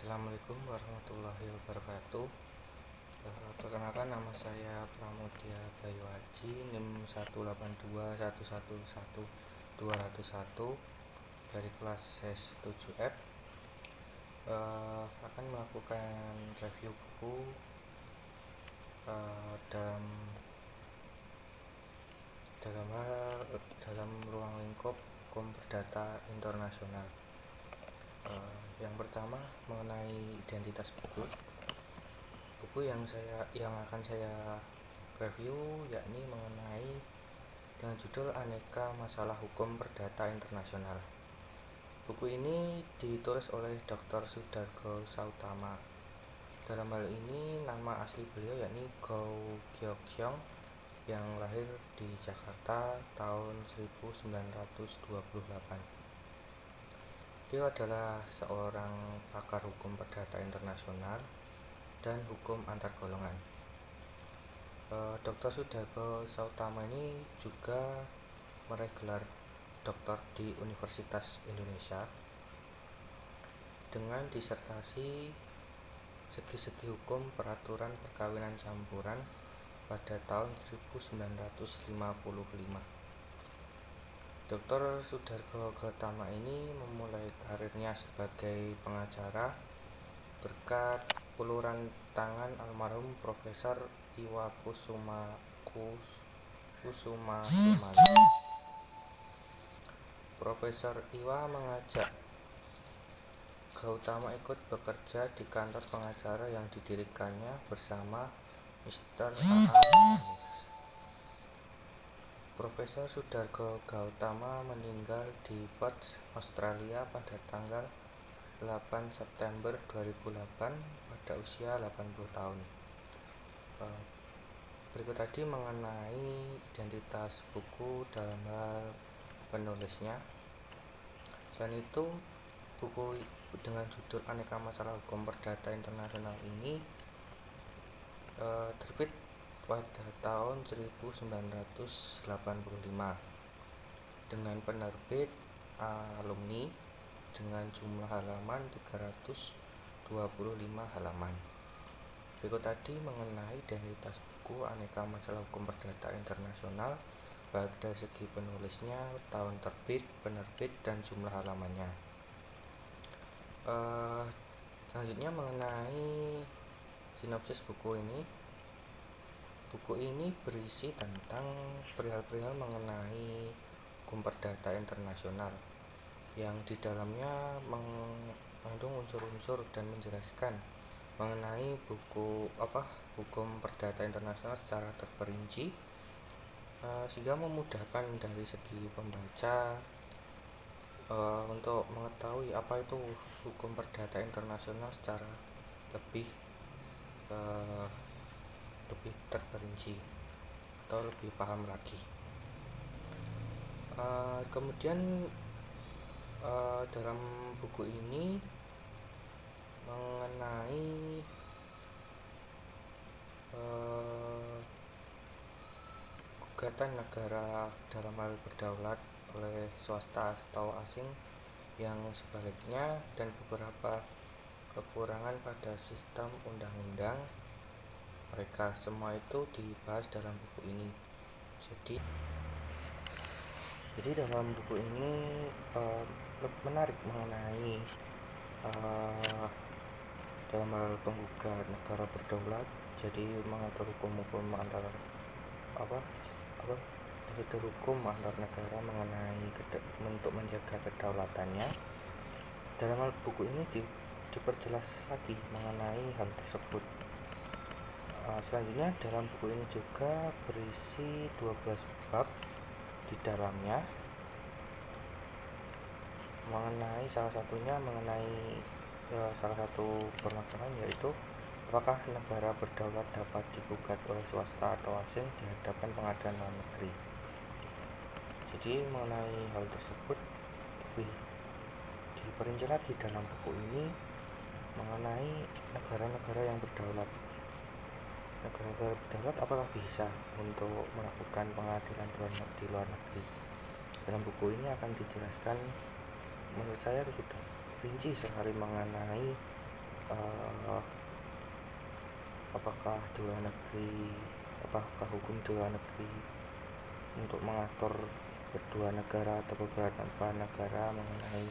Assalamualaikum warahmatullahi wabarakatuh. Perkenalkan, nama saya Pramudia Bayu Haji, NIM 182111201 dari kelas SES 7F. Akan melakukan review buku dalam ruang lingkup hukum perdata internasional. Yang pertama, mengenai identitas buku. Buku yang akan saya review yakni mengenai dengan judul Aneka Masalah Hukum Perdata Internasional. Buku ini ditulis oleh Dr. Sudargo Sautama. Dalam hal ini nama asli beliau yakni Go Gyeokhyong yang lahir di Jakarta tahun 1928. Dia adalah seorang pakar hukum perdata internasional dan hukum antar golongan. Dr. Sudargo Sautama ini juga meraih gelar doktor di Universitas Indonesia dengan disertasi Segi-segi Hukum Peraturan Perkawinan Campuran pada tahun 1955. Dr. Sudargo Gautama ini memulai karirnya sebagai pengacara berkat uluran tangan almarhum Profesor Iwa Kusumakumanu. Profesor Iwa mengajak Gautama ikut bekerja di kantor pengacara yang didirikannya bersama Mr. Manis. Profesor Sudargo Gautama meninggal di Perth, Australia pada tanggal 8 September 2008 pada usia 80 tahun. Berikut tadi mengenai identitas buku dalam hal penulisnya. Selain itu, buku dengan judul Aneka Masalah Hukum Perdata Internasional ini terbit pada tahun 1985 dengan penerbit alumni dengan jumlah halaman 325 halaman. Berikut tadi mengenai identitas buku Aneka Masalah Hukum Perdata Internasional baik dari segi penulisnya, tahun terbit, penerbit, dan jumlah halamannya. Selanjutnya mengenai sinopsis buku ini. Buku ini berisi tentang perihal-perihal mengenai hukum perdata internasional yang di dalamnya mengandung unsur-unsur dan menjelaskan mengenai hukum perdata internasional secara terperinci, sehingga memudahkan dari segi pembaca untuk mengetahui apa itu hukum perdata internasional secara lebih terperinci atau lebih paham lagi. Kemudian dalam buku ini mengenai gugatan negara dalam hal berdaulat oleh swasta atau asing yang sebaliknya dan beberapa kekurangan pada sistem undang-undang mereka, semua itu dibahas dalam buku ini. Jadi dalam buku ini menarik mengenai dalam hal penggugat negara berdaulat, jadi mengatur hukum antara prosedur hukum antar negara mengenai untuk menjaga kedaulatannya. Dalam hal buku ini diperjelas lagi mengenai hal tersebut. Selanjutnya dalam buku ini juga berisi 12 bab di dalamnya mengenai salah satu permasalahan, yaitu apakah negara berdaulat dapat digugat oleh swasta atau asing di hadapan pengadilan luar negeri. Jadi mengenai hal tersebut lebih diperinci lagi dalam buku ini mengenai negara-negara yang berdaulat. Negara-negara berdaulat apakah bisa untuk melakukan pengadilan di luar negeri. Dalam buku ini akan dijelaskan, menurut saya sudah rinci sekali mengenai uh, apakah hukum dua negeri untuk mengatur kedua negara atau beberapa negara mengenai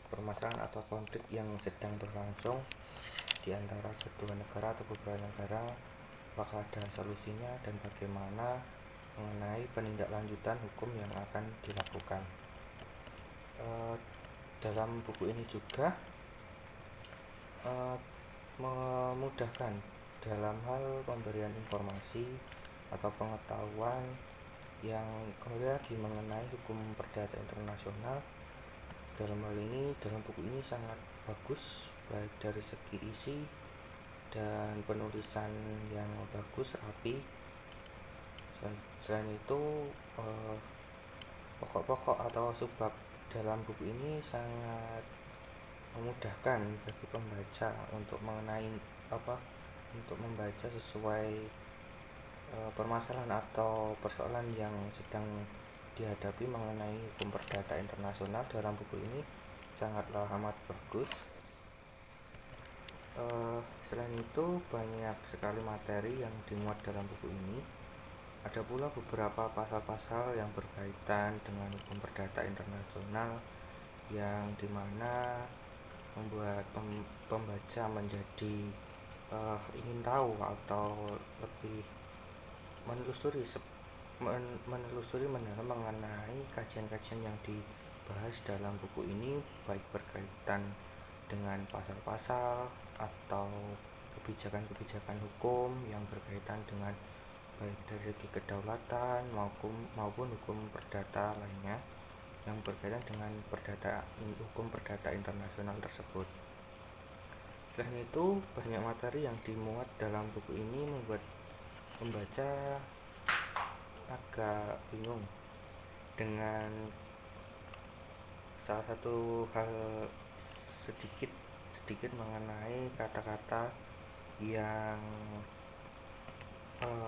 permasalahan atau konflik yang sedang berlangsung di antara kedua negara atau beberapa negara, apakah ada solusinya dan bagaimana mengenai penindaklanjutan hukum yang akan dilakukan. Dalam buku ini juga memudahkan dalam hal pemberian informasi atau pengetahuan yang kembali lagi mengenai hukum perdata internasional. Dalam hal ini, dalam buku ini sangat bagus baik dari segi isi dan penulisan yang bagus, rapi. Selain itu, pokok-pokok atau subbab dalam buku ini sangat memudahkan bagi pembaca untuk membaca sesuai permasalahan atau persoalan yang sedang dihadapi mengenai hukum perdata internasional. Dalam buku ini sangatlah amat bagus. Selain itu, banyak sekali materi yang dimuat dalam buku ini. Ada pula beberapa pasal-pasal yang berkaitan dengan hukum perdata internasional yang dimana membuat pembaca menjadi ingin tahu atau lebih menelusuri mendalam mengenai kajian-kajian yang dibahas dalam buku ini, baik berkaitan dengan pasal-pasal atau kebijakan-kebijakan hukum yang berkaitan dengan baik dari segi kedaulatan maupun hukum perdata lainnya yang berkaitan dengan hukum perdata internasional tersebut. Selain itu, banyak materi yang dimuat dalam buku ini membuat pembaca agak bingung dengan salah satu hal sedikit mengenai kata-kata yang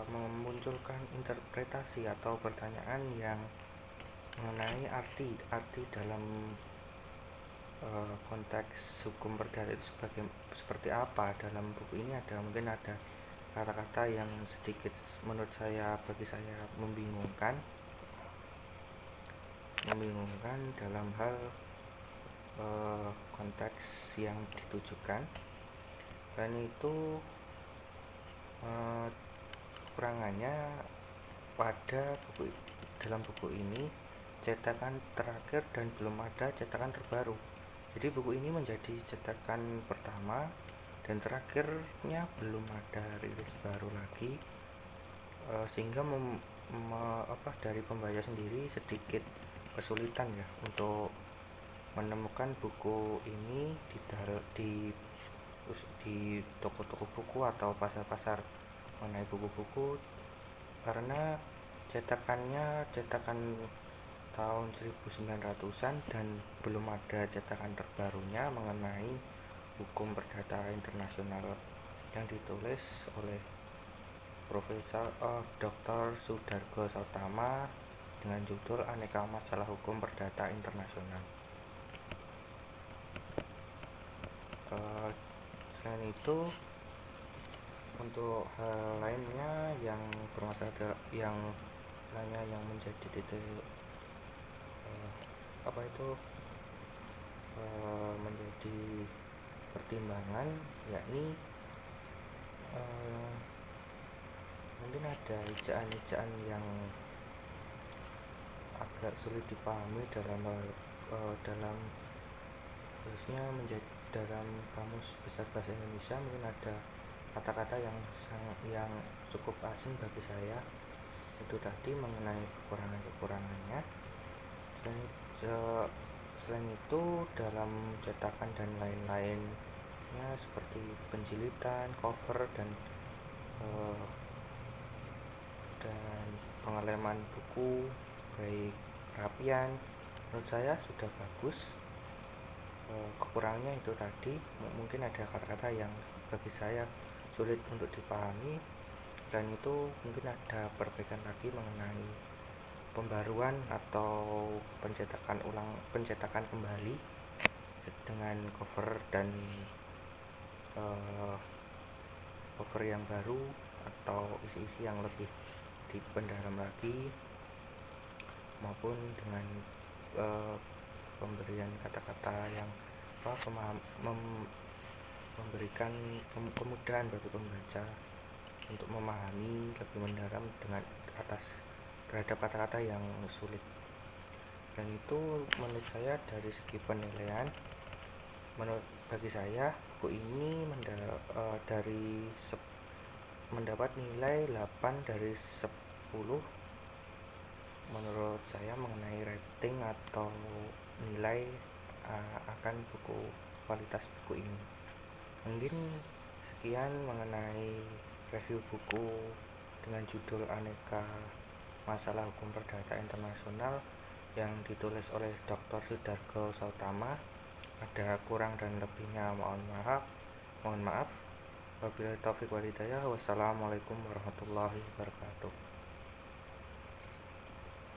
memunculkan interpretasi atau pertanyaan yang mengenai arti dalam konteks hukum perdata itu seperti apa. Dalam buku ini mungkin ada kata-kata yang sedikit bagi saya membingungkan dalam hal konteks yang ditujukan. Dan itu kekurangannya dalam buku ini cetakan terakhir dan belum ada cetakan terbaru. Jadi buku ini menjadi cetakan pertama dan terakhirnya belum ada rilis baru lagi, sehingga dari pembaca sendiri sedikit kesulitan ya untuk menemukan buku ini di toko-toko buku atau pasar-pasar mengenai buku-buku, karena cetakan tahun 1900-an dan belum ada cetakan terbarunya mengenai hukum perdata internasional yang ditulis oleh Profesor Dr. Sudargo Sautama dengan judul Aneka Masalah Hukum Perdata Internasional. Selain itu, untuk hal lainnya yang bermasalah yang menjadi titik menjadi pertimbangan, yakni mungkin ada ejaan-ejaan yang agak sulit dipahami dalam khususnya dalam Kamus Besar Bahasa Indonesia. Mungkin ada kata-kata yang cukup asing bagi saya. Itu tadi mengenai kekurangannya. Selain itu, dalam cetakan dan lain-lainnya seperti penjilitan, cover dan pengeleman buku, baik rapian, menurut saya sudah bagus. Kekurangannya itu tadi, mungkin ada kata-kata yang bagi saya sulit untuk dipahami. Selain itu, mungkin ada perbaikan lagi mengenai pembaruan atau pencetakan kembali dengan cover dan cover yang baru atau isi-isi yang lebih dipendalam lagi, maupun dengan pemberian kata-kata yang memberikan kemudahan bagi pembaca untuk memahami lebih mendalam terhadap kata-kata yang sulit. Dan itu menurut saya dari segi penilaian, bagi saya buku ini mendapat nilai 8 dari 10 menurut saya mengenai rating atau nilai akan kualitas buku ini. Mungkin sekian mengenai review buku dengan judul Aneka Masalah Hukum Perdata Internasional yang ditulis oleh Dr. Sudargo Sautama. Ada kurang dan lebihnya mohon maaf. Wabillahi taufiq wal hidayah. Wassalamualaikum warahmatullahi wabarakatuh.